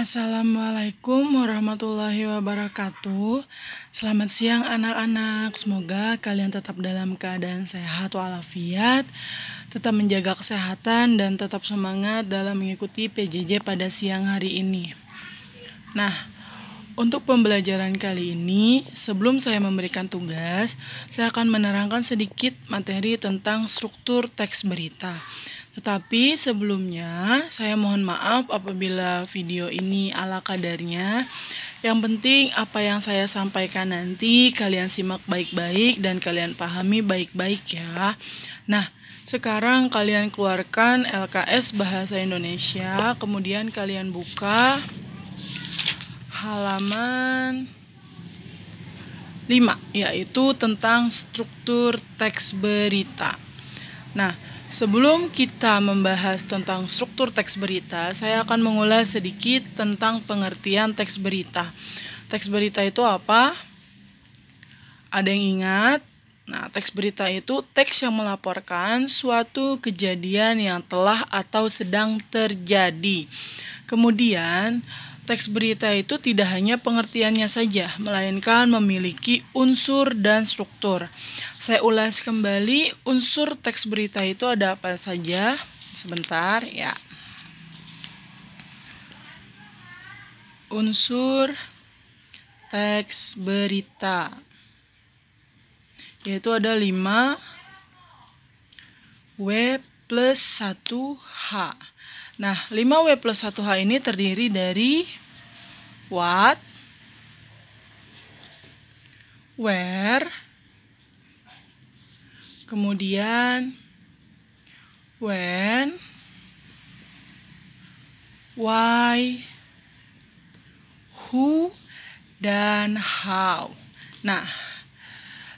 Assalamualaikum warahmatullahi wabarakatuh. Selamat siang anak-anak. Semoga kalian tetap dalam keadaan sehat walafiat, tetap menjaga kesehatan dan tetap semangat dalam mengikuti PJJ pada siang hari ini. Nah, untuk pembelajaran kali ini, sebelum saya memberikan tugas, saya akan menerangkan sedikit materi tentang struktur teks berita. Tetapi sebelumnya, saya mohon maaf apabila video ini ala kadarnya. Yang penting apa yang saya sampaikan nanti kalian simak baik-baik dan kalian pahami baik-baik ya. Nah, sekarang kalian keluarkan LKS Bahasa Indonesia, kemudian kalian buka halaman 5, yaitu tentang struktur teks berita. Nah, sebelum kita membahas tentang struktur teks berita, saya akan mengulas sedikit tentang pengertian teks berita. Teks berita itu apa? Ada yang ingat? Nah, teks berita itu teks yang melaporkan suatu kejadian yang telah atau sedang terjadi. Kemudian, teks berita itu tidak hanya pengertiannya saja, melainkan memiliki unsur dan struktur. Saya ulas kembali unsur teks berita itu ada apa saja. Sebentar ya. Unsur teks berita yaitu ada 5 W plus 1H. Nah, 5W plus 1H ini terdiri dari what, where, kemudian when, why, who, dan how. Nah,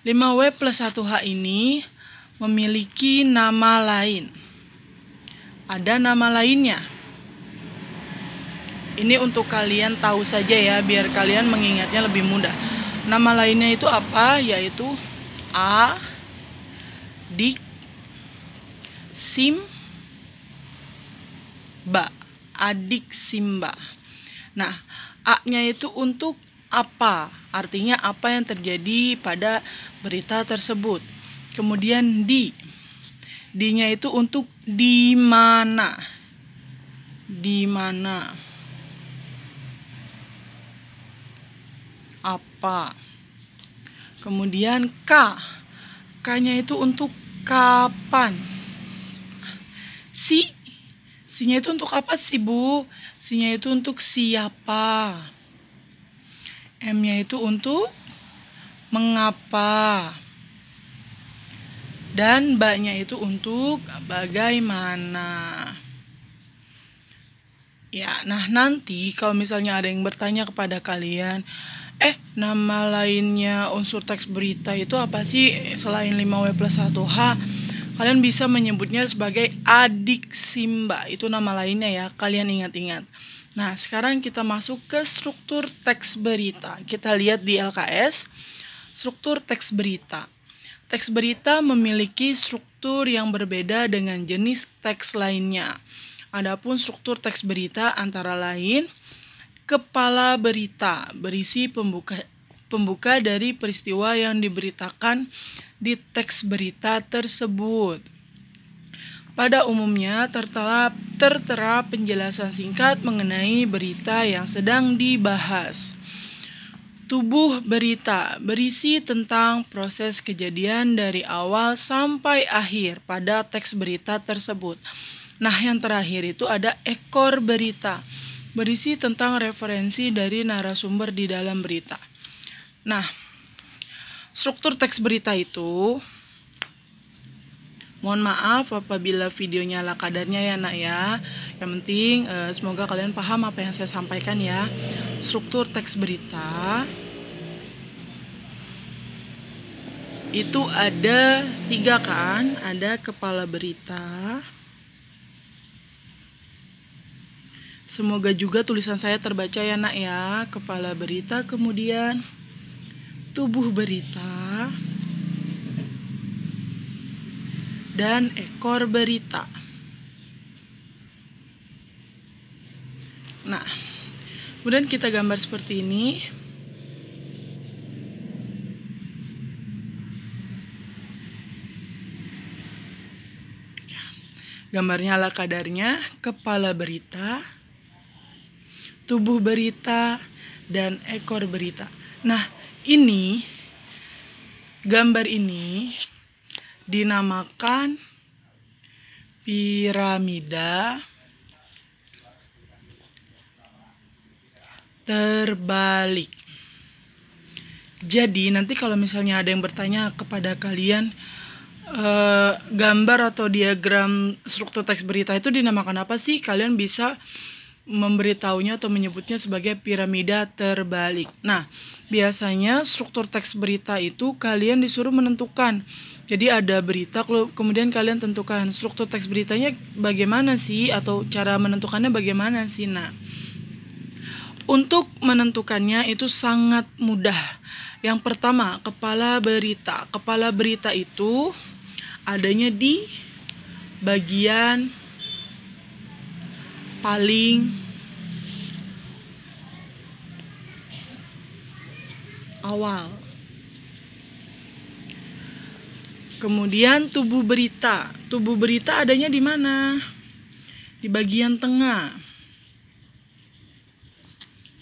5W plus 1H ini memiliki nama lain. Ada nama lainnya. Ini untuk kalian tahu saja ya, biar kalian mengingatnya lebih mudah. Nama lainnya itu apa? Yaitu A, dik, sim, ba, adik Simba. Nah, A-nya itu untuk apa? Artinya apa yang terjadi pada berita tersebut. Kemudian D-nya itu untuk di mana. Di mana. Apa. Kemudian K-nya itu untuk kapan. Si-nya itu untuk apa sih, Bu? Si-nya itu untuk siapa. M-nya itu untuk mengapa. Dan ba-nya itu untuk bagaimana. Ya, nah nanti kalau misalnya ada yang bertanya kepada kalian, nama lainnya unsur teks berita itu apa sih selain 5W plus 1H? Kalian bisa menyebutnya sebagai adik Simba. Itu nama lainnya ya, kalian ingat-ingat. Nah, sekarang kita masuk ke struktur teks berita. Kita lihat di LKS, struktur teks berita. Teks berita memiliki struktur yang berbeda dengan jenis teks lainnya. Adapun struktur teks berita antara lain, kepala berita berisi pembuka dari peristiwa yang diberitakan di teks berita tersebut. Pada umumnya tertera penjelasan singkat mengenai berita yang sedang dibahas. Tubuh berita berisi tentang proses kejadian dari awal sampai akhir pada teks berita tersebut. Nah, yang terakhir itu ada ekor berita, berisi tentang referensi dari narasumber di dalam berita. Nah, struktur teks berita itu, mohon maaf apabila videonya ala kadarnya ya nak ya. Yang penting semoga kalian paham apa yang saya sampaikan ya. Struktur teks berita itu ada 3 kan. Ada kepala berita. Semoga juga tulisan saya terbaca ya nak ya. Kepala berita, kemudian tubuh berita, dan ekor berita. Nah, Kemudian kita gambar seperti ini. Gambarnya ala kadarnya, kepala berita, tubuh berita, dan ekor berita. Nah, ini gambar ini dinamakan piramida terbalik. Jadi nanti kalau misalnya ada yang bertanya kepada kalian, gambar atau diagram struktur teks berita itu dinamakan apa sih? Kalian bisa memberitahunya atau menyebutnya sebagai piramida terbalik. Nah, biasanya struktur teks berita itu kalian disuruh menentukan. Jadi ada berita, kemudian kalian tentukan struktur teks beritanya bagaimana sih, atau cara menentukannya bagaimana sih. Nah, untuk menentukannya itu sangat mudah. Yang pertama, kepala berita. Kepala berita itu adanya di bagian paling awal. Kemudian tubuh berita. Tubuh berita adanya di mana? Di bagian tengah.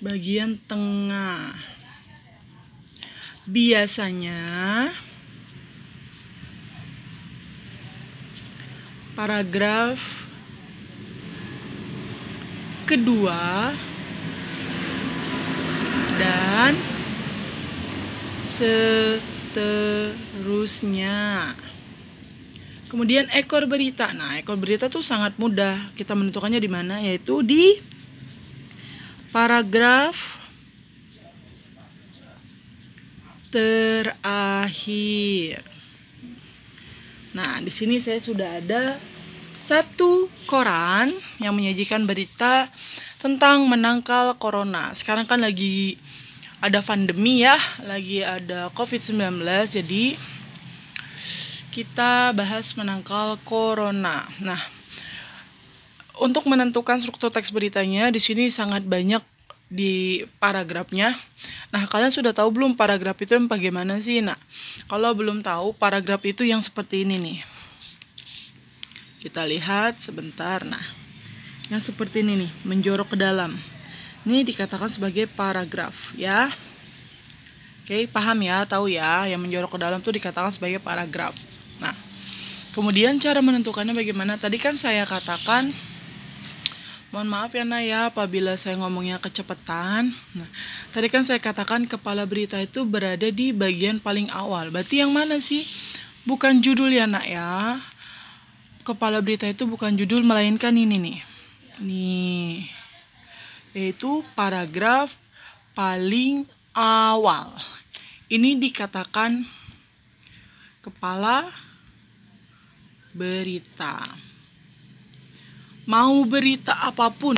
Bagian tengah. Biasanya paragraf kedua dan seterusnya. Kemudian ekor berita. Nah, ekor berita tuh sangat mudah kita menentukannya di mana, yaitu di paragraf terakhir. Nah, di sini saya sudah ada satu koran yang menyajikan berita tentang menangkal corona. Sekarang kan lagi ada pandemi ya, lagi ada COVID-19, jadi kita bahas menangkal corona. Nah, untuk menentukan struktur teks beritanya di sini sangat banyak di paragrafnya. Nah, kalian sudah tahu belum paragraf itu yang bagaimana sih? Nah, kalau belum tahu, paragraf itu yang seperti ini nih. Kita lihat sebentar. Nah, yang seperti ini nih, menjorok ke dalam. Ini dikatakan sebagai paragraf ya. Oke, paham ya, tahu ya, yang menjorok ke dalam tuh dikatakan sebagai paragraf. Nah, kemudian cara menentukannya bagaimana? Tadi kan saya katakan, mohon maaf ya Nak ya apabila saya ngomongnya kecepatan. Nah, tadi kan saya katakan kepala berita itu berada di bagian paling awal. Berarti yang mana sih? Bukan judul ya Nak ya. Kepala berita itu bukan judul, melainkan ini nih. Nih. Yaitu paragraf paling awal. Ini dikatakan kepala berita. Mau berita apapun,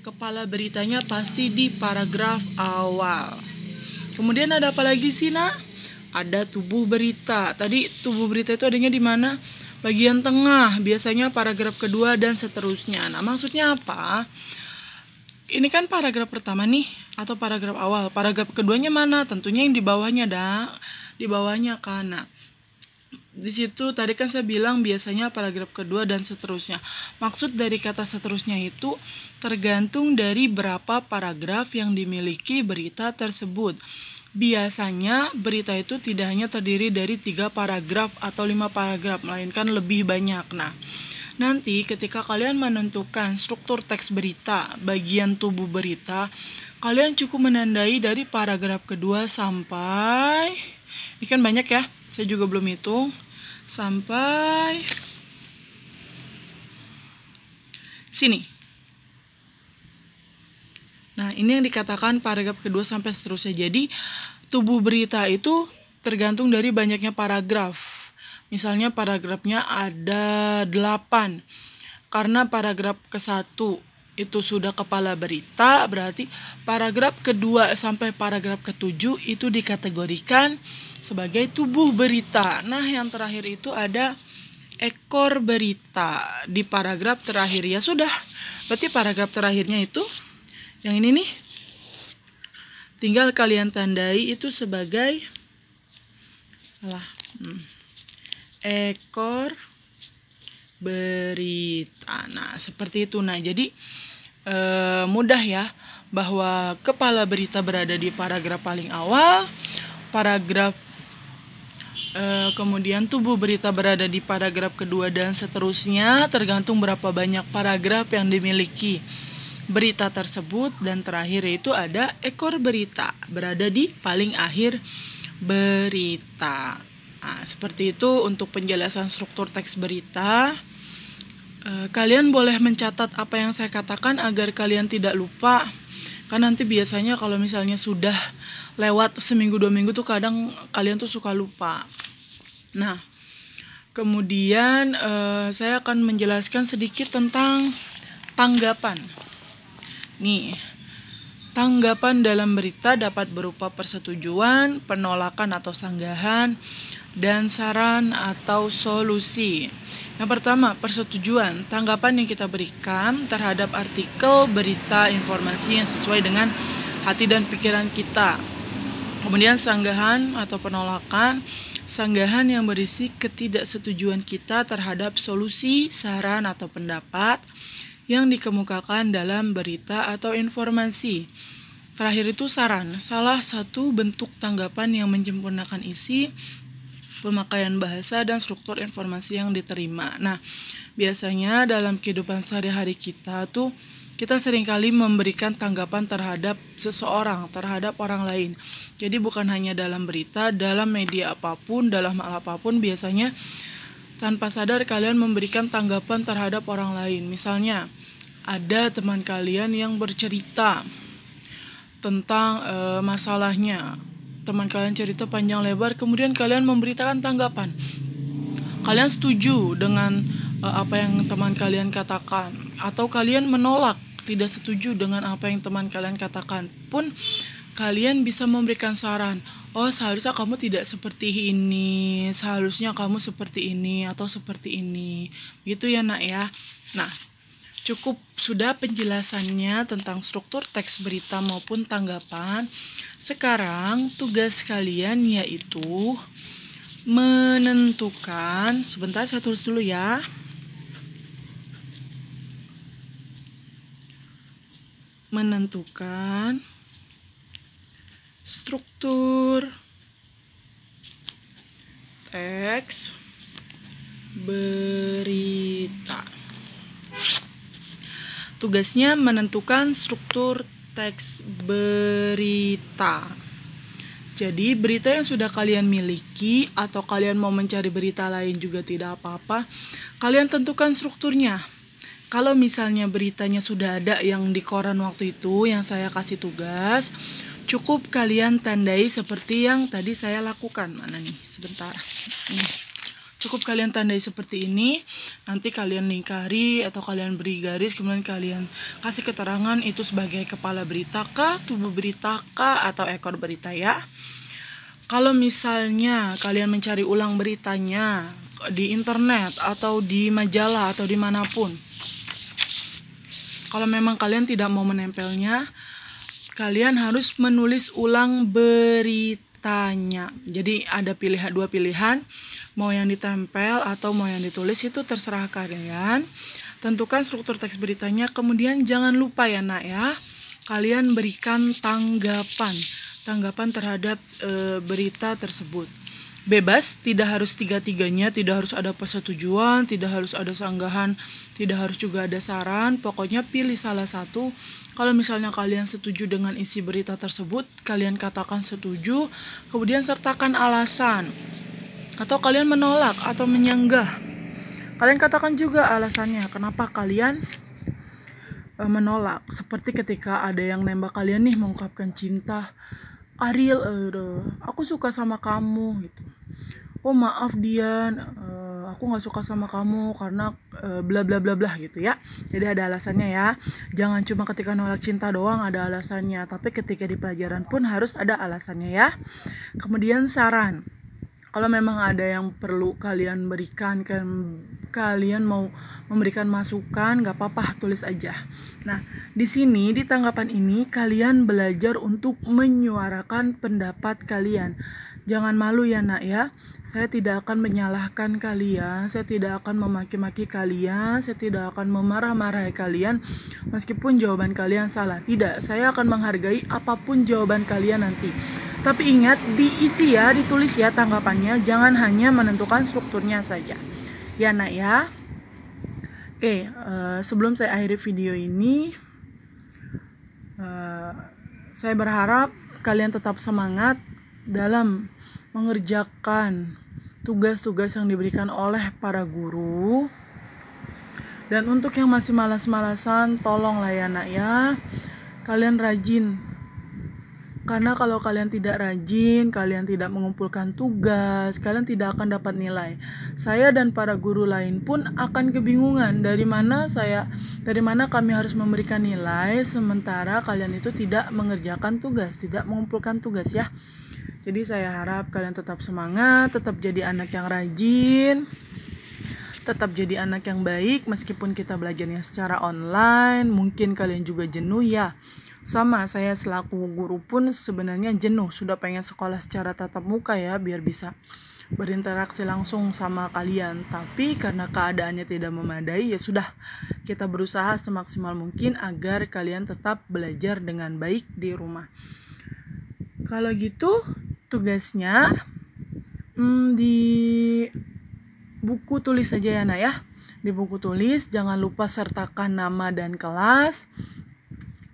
kepala beritanya pasti di paragraf awal. Kemudian ada apa lagi sih Nak? Ada tubuh berita. Tadi tubuh berita itu adanya di mana? Bagian tengah, biasanya paragraf kedua dan seterusnya. Nah, maksudnya apa? Ini kan paragraf pertama nih, atau paragraf awal. Paragraf keduanya mana? Tentunya yang di bawahnya, di bawahnya kan. Nah, di situ tadi kan saya bilang biasanya paragraf kedua dan seterusnya. Maksud dari kata seterusnya itu tergantung dari berapa paragraf yang dimiliki berita tersebut. Biasanya berita itu tidak hanya terdiri dari 3 paragraf atau 5 paragraf, melainkan lebih banyak. Nah, nanti ketika kalian menentukan struktur teks berita, bagian tubuh berita, kalian cukup menandai dari paragraf kedua sampai, ini kan banyak ya, saya juga belum hitung, sampai sini. Nah, ini yang dikatakan paragraf kedua sampai seterusnya. Jadi, tubuh berita itu tergantung dari banyaknya paragraf. Misalnya paragrafnya ada 8. Karena paragraf ke-1 itu sudah kepala berita, berarti paragraf kedua sampai paragraf ke-7 itu dikategorikan sebagai tubuh berita. Nah, yang terakhir itu ada ekor berita di paragraf terakhir. Ya sudah, berarti paragraf terakhirnya itu yang ini nih, tinggal kalian tandai itu sebagai ekor berita. Nah, seperti itu. Nah, jadi mudah ya, bahwa kepala berita berada di paragraf paling awal, kemudian tubuh berita berada di paragraf kedua, dan seterusnya, tergantung berapa banyak paragraf yang dimiliki berita tersebut. Dan terakhir itu ada ekor berita berada di paling akhir berita. Nah, seperti itu untuk penjelasan struktur teks berita. Kalian boleh mencatat apa yang saya katakan agar kalian tidak lupa. Kan nanti biasanya kalau misalnya sudah lewat seminggu 2 minggu tuh kadang kalian tuh suka lupa. Nah, kemudian saya akan menjelaskan sedikit tentang tanggapan. Nih, tanggapan dalam berita dapat berupa persetujuan, penolakan atau sanggahan, dan saran atau solusi. Yang pertama, persetujuan. Tanggapan yang kita berikan terhadap artikel, berita, informasi yang sesuai dengan hati dan pikiran kita. Kemudian sanggahan atau penolakan. Sanggahan yang berisi ketidaksetujuan kita terhadap solusi, saran, atau pendapat yang dikemukakan dalam berita atau informasi. Terakhir itu saran, salah satu bentuk tanggapan yang menyempurnakan isi, pemakaian bahasa, dan struktur informasi yang diterima. Nah, biasanya dalam kehidupan sehari-hari kita tuh, kita seringkali memberikan tanggapan terhadap seseorang, terhadap orang lain. Jadi bukan hanya dalam berita, dalam media apapun, dalam hal apapun, biasanya tanpa sadar kalian memberikan tanggapan terhadap orang lain. Misalnya, ada teman kalian yang bercerita tentang masalahnya. Teman kalian cerita panjang lebar, kemudian kalian memberitakan tanggapan. Kalian setuju dengan apa yang teman kalian katakan, atau kalian menolak, tidak setuju dengan apa yang teman kalian katakan. Pun kalian bisa memberikan saran. Oh, seharusnya kamu tidak seperti ini, seharusnya kamu seperti ini atau seperti ini. Gitu ya, Nak ya. Nah, cukup sudah penjelasannya tentang struktur teks berita maupun tanggapan. Sekarang tugas kalian yaitu menentukan, sebentar saya tulis dulu ya. Menentukan struktur teks berita. Tugasnya menentukan struktur teks berita. Jadi berita yang sudah kalian miliki atau kalian mau mencari berita lain juga tidak apa-apa. Kalian tentukan strukturnya. Kalau misalnya beritanya sudah ada yang di koran waktu itu yang saya kasih tugas, cukup kalian tandai seperti yang tadi saya lakukan. Mana nih? Sebentar. Cukup kalian tandai seperti ini, nanti kalian lingkari atau kalian beri garis, kemudian kalian kasih keterangan itu sebagai kepala berita kah, tubuh berita kah, atau ekor berita ya. Kalau misalnya kalian mencari ulang beritanya di internet atau di majalah atau dimanapun, kalau memang kalian tidak mau menempelnya, kalian harus menulis ulang beritanya. Jadi ada dua pilihan, mau yang ditempel atau mau yang ditulis, itu terserah kalian. Tentukan struktur teks beritanya, kemudian jangan lupa ya Nak ya, kalian berikan tanggapan terhadap berita tersebut. Bebas, tidak harus tiga-tiganya, tidak harus ada persetujuan, tidak harus ada sanggahan, tidak harus juga ada saran. Pokoknya pilih salah satu. Kalau misalnya kalian setuju dengan isi berita tersebut, kalian katakan setuju, kemudian sertakan alasan. Atau kalian menolak atau menyanggah, kalian katakan juga alasannya kenapa kalian menolak. Seperti ketika ada yang nembak kalian nih, mengungkapkan cinta, Ariel, aku suka sama kamu gitu. Oh maaf Dian, aku nggak suka sama kamu karena bla bla bla bla gitu ya. Jadi ada alasannya ya. Jangan cuma ketika nolak cinta doang ada alasannya, tapi ketika di pelajaran pun harus ada alasannya ya. Kemudian saran. Kalau memang ada yang perlu kalian berikan, kalian mau memberikan masukan, gak apa-apa, tulis aja. Nah, di sini di tanggapan ini kalian belajar untuk menyuarakan pendapat kalian. Jangan malu ya nak ya. Saya tidak akan menyalahkan kalian, saya tidak akan memaki-maki kalian, saya tidak akan memarah-marahi kalian meskipun jawaban kalian salah. Tidak, saya akan menghargai apapun jawaban kalian nanti. Tapi ingat, diisi ya, ditulis ya tanggapannya, jangan hanya menentukan strukturnya saja. Ya nak ya. Oke, sebelum saya akhiri video ini, saya berharap kalian tetap semangat dalam mengerjakan tugas-tugas yang diberikan oleh para guru. Dan untuk yang masih malas-malasan, tolonglah ya nak ya, kalian rajin. Karena kalau kalian tidak rajin, kalian tidak mengumpulkan tugas, kalian tidak akan dapat nilai. Saya dan para guru lain pun akan kebingungan dari mana kami harus memberikan nilai sementara kalian itu tidak mengerjakan tugas, tidak mengumpulkan tugas ya. Jadi saya harap kalian tetap semangat, tetap jadi anak yang rajin, tetap jadi anak yang baik meskipun kita belajarnya secara online. Mungkin kalian juga jenuh ya. Sama, saya selaku guru pun sebenarnya jenuh, sudah pengen sekolah secara tatap muka ya, biar bisa berinteraksi langsung sama kalian. Tapi karena keadaannya tidak memadai, ya sudah, kita berusaha semaksimal mungkin agar kalian tetap belajar dengan baik di rumah. Kalau gitu, tugasnya di buku tulis saja ya nak ya. Di buku tulis, jangan lupa sertakan nama dan kelas.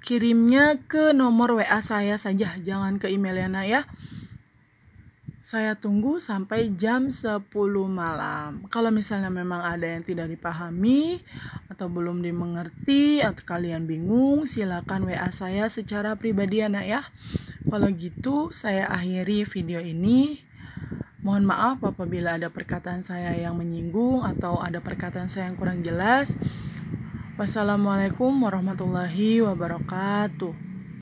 Kirimnya ke nomor WA saya saja, jangan ke email ya nak ya. Saya tunggu sampai jam 10 malam. Kalau misalnya memang ada yang tidak dipahami atau belum dimengerti atau kalian bingung, silakan WA saya secara pribadi ya nak ya. Kalau gitu saya akhiri video ini. Mohon maaf apabila ada perkataan saya yang menyinggung atau ada perkataan saya yang kurang jelas. Wassalamualaikum warahmatullahi wabarakatuh.